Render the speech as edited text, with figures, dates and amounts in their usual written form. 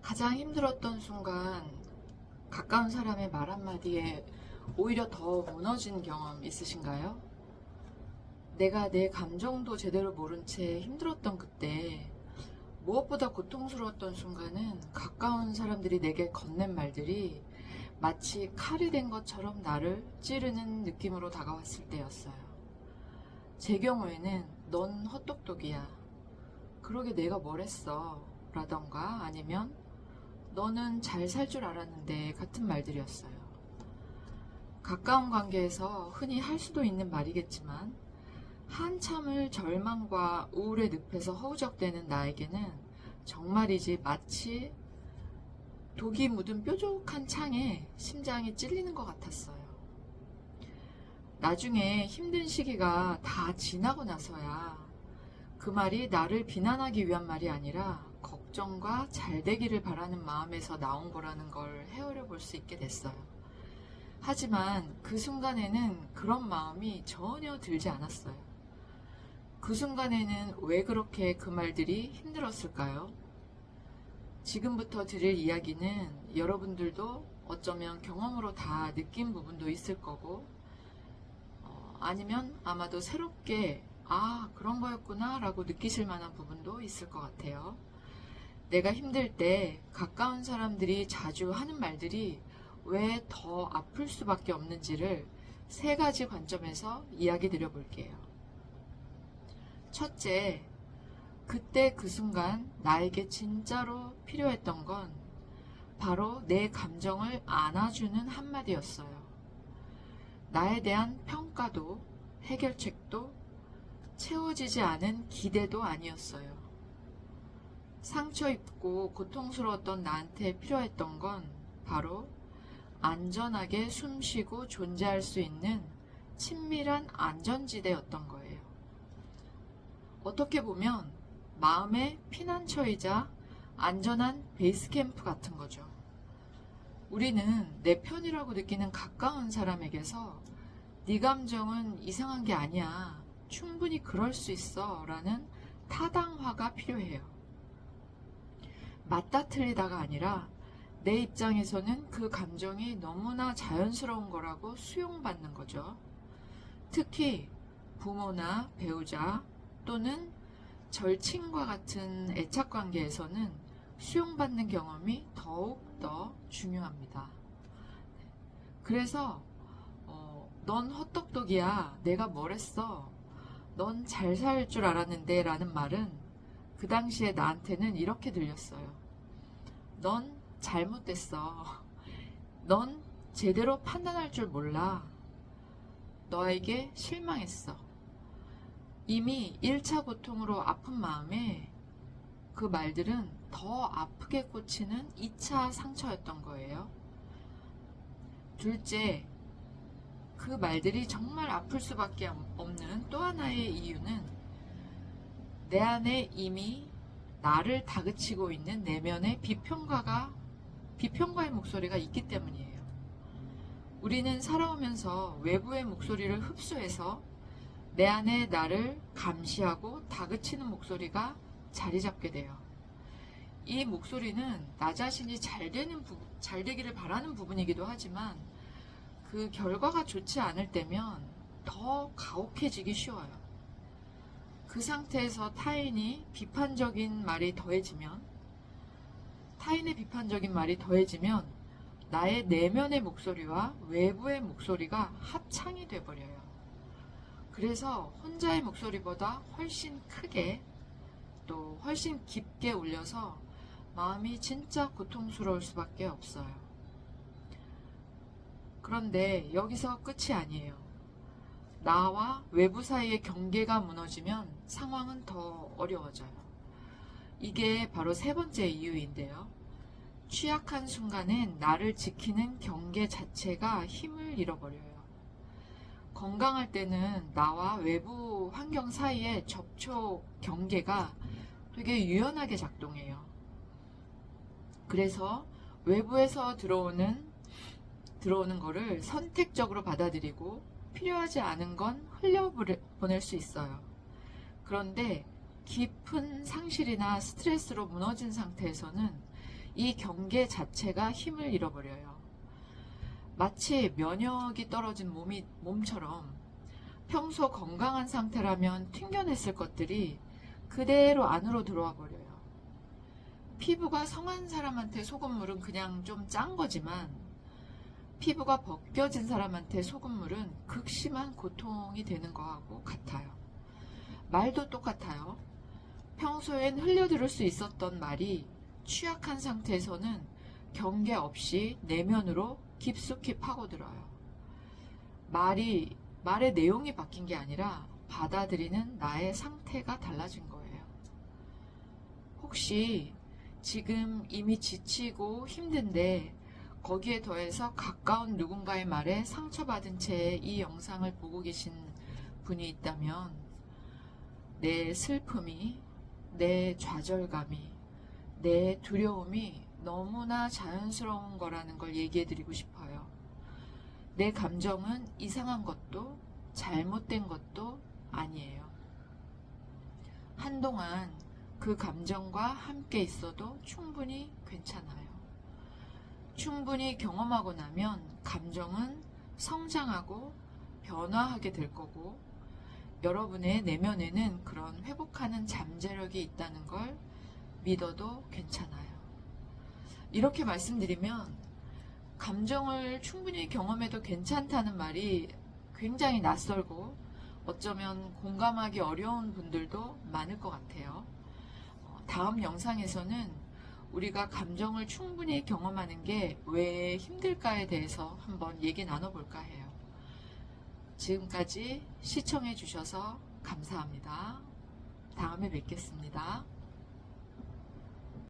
가장 힘들었던 순간, 가까운 사람의 말 한마디에 오히려 더 무너진 경험 있으신가요? 내가 내 감정도 제대로 모른 채 힘들었던 그때, 무엇보다 고통스러웠던 순간은 가까운 사람들이 내게 건넨 말들이 마치 칼이 된 것처럼 나를 찌르는 느낌으로 다가왔을 때였어요. 제 경우에는 넌 헛똑똑이야. 그러게 내가 뭘 했어. 라던가 아니면 너는 잘 살 줄 알았는데 같은 말들이었어요. 가까운 관계에서 흔히 할 수도 있는 말이겠지만 한참을 절망과 우울의 늪에서 허우적대는 나에게는 정말이지 마치 독이 묻은 뾰족한 창에 심장이 찔리는 것 같았어요. 나중에 힘든 시기가 다 지나고 나서야 그 말이 나를 비난하기 위한 말이 아니라 걱정과 잘되기를 바라는 마음에서 나온 거라는 걸 헤아려 볼 수 있게 됐어요. 하지만 그 순간에는 그런 마음이 전혀 들지 않았어요. 그 순간에는 왜 그렇게 그 말들이 힘들었을까요? 지금부터 드릴 이야기는 여러분들도 어쩌면 경험으로 다 느낀 부분도 있을 거고, 아니면 아마도 새롭게 그런 거였구나 라고 느끼실 만한 부분도 있을 것 같아요. 내가 힘들 때 가까운 사람들이 자주 하는 말들이 왜 더 아플 수밖에 없는지를 세 가지 관점에서 이야기 드려볼게요. 첫째, 그때 그 순간 나에게 진짜로 필요했던 건 바로 내 감정을 안아주는 한마디였어요. 나에 대한 평가도 해결책도 채워지지 않은 기대도 아니었어요. 상처 입고 고통스러웠던 나한테 필요했던 건 바로 안전하게 숨쉬고 존재할 수 있는 친밀한 안전지대였던 거예요. 어떻게 보면 마음의 피난처이자 안전한 베이스캠프 같은 거죠. 우리는 내 편이라고 느끼는 가까운 사람에게서 네 감정은 이상한 게 아니야. 충분히 그럴 수 있어. 라는 타당화가 필요해요. 맞다 틀리다가 아니라 내 입장에서는 그 감정이 너무나 자연스러운 거라고 수용받는 거죠. 특히 부모나 배우자 또는 절친과 같은 애착관계에서는 수용받는 경험이 더욱더 중요합니다. 그래서 넌 헛똑똑이야. 내가 뭘 했어. 넌 잘 살 줄 알았는데 라는 말은 그 당시에 나한테는 이렇게 들렸어요. 넌 잘못됐어. 넌 제대로 판단할 줄 몰라. 너에게 실망했어. 이미 1차 고통으로 아픈 마음에 그 말들은 더 아프게 꽂히는 2차 상처였던 거예요. 둘째, 그 말들이 정말 아플 수밖에 없는 또 하나의 이유는 내 안에 이미 나를 다그치고 있는 내면의 비평가의 목소리가 있기 때문이에요. 우리는 살아오면서 외부의 목소리를 흡수해서 내 안에 나를 감시하고 다그치는 목소리가 자리 잡게 돼요. 이 목소리는 나 자신이 잘 되기를 바라는 부분이기도 하지만 그 결과가 좋지 않을 때면 더 가혹해지기 쉬워요. 그 상태에서 타인의 비판적인 말이 더해지면 나의 내면의 목소리와 외부의 목소리가 합창이 돼버려요. 그래서 혼자의 목소리보다 훨씬 크게 또 훨씬 깊게 울려서 마음이 진짜 고통스러울 수밖에 없어요. 그런데 여기서 끝이 아니에요. 나와 외부 사이의 경계가 무너지면 상황은 더 어려워져요. 이게 바로 세 번째 이유인데요. 취약한 순간엔 나를 지키는 경계 자체가 힘을 잃어버려요. 건강할 때는 나와 외부 환경 사이의 접촉 경계가 되게 유연하게 작동해요. 그래서 외부에서 들어오는 거를 선택적으로 받아들이고 필요하지 않은 건 흘려보낼 수 있어요. 그런데 깊은 상실이나 스트레스로 무너진 상태에서는 이 경계 자체가 힘을 잃어버려요. 마치 면역이 떨어진 몸처럼 평소 건강한 상태라면 튕겨냈을 것들이 그대로 안으로 들어와 버려요. 피부가 성한 사람한테 소금물은 그냥 좀 짠 거지만 피부가 벗겨진 사람한테 소금물은 극심한 고통이 되는 거하고 같아요. 말도 똑같아요. 평소엔 흘려들을 수 있었던 말이 취약한 상태에서는 경계 없이 내면으로 깊숙이 파고들어요. 말의 내용이 바뀐 게 아니라 받아들이는 나의 상태가 달라진 거예요. 혹시 지금 이미 지치고 힘든데 거기에 더해서 가까운 누군가의 말에 상처받은 채 이 영상을 보고 계신 분이 있다면 내 슬픔이, 내 좌절감이, 내 두려움이 너무나 자연스러운 거라는 걸 얘기해 드리고 싶어요. 내 감정은 이상한 것도 잘못된 것도 아니에요. 한동안 그 감정과 함께 있어도 충분히 괜찮아요. 충분히 경험하고 나면 감정은 성장하고 변화하게 될 거고 여러분의 내면에는 그런 회복하는 잠재력이 있다는 걸 믿어도 괜찮아요. 이렇게 말씀드리면 감정을 충분히 경험해도 괜찮다는 말이 굉장히 낯설고 어쩌면 공감하기 어려운 분들도 많을 것 같아요. 다음 영상에서는 우리가 감정을 충분히 경험하는 게 왜 힘들까에 대해서 한번 얘기 나눠볼까 해요. 지금까지 시청해 주셔서 감사합니다. 다음에 뵙겠습니다.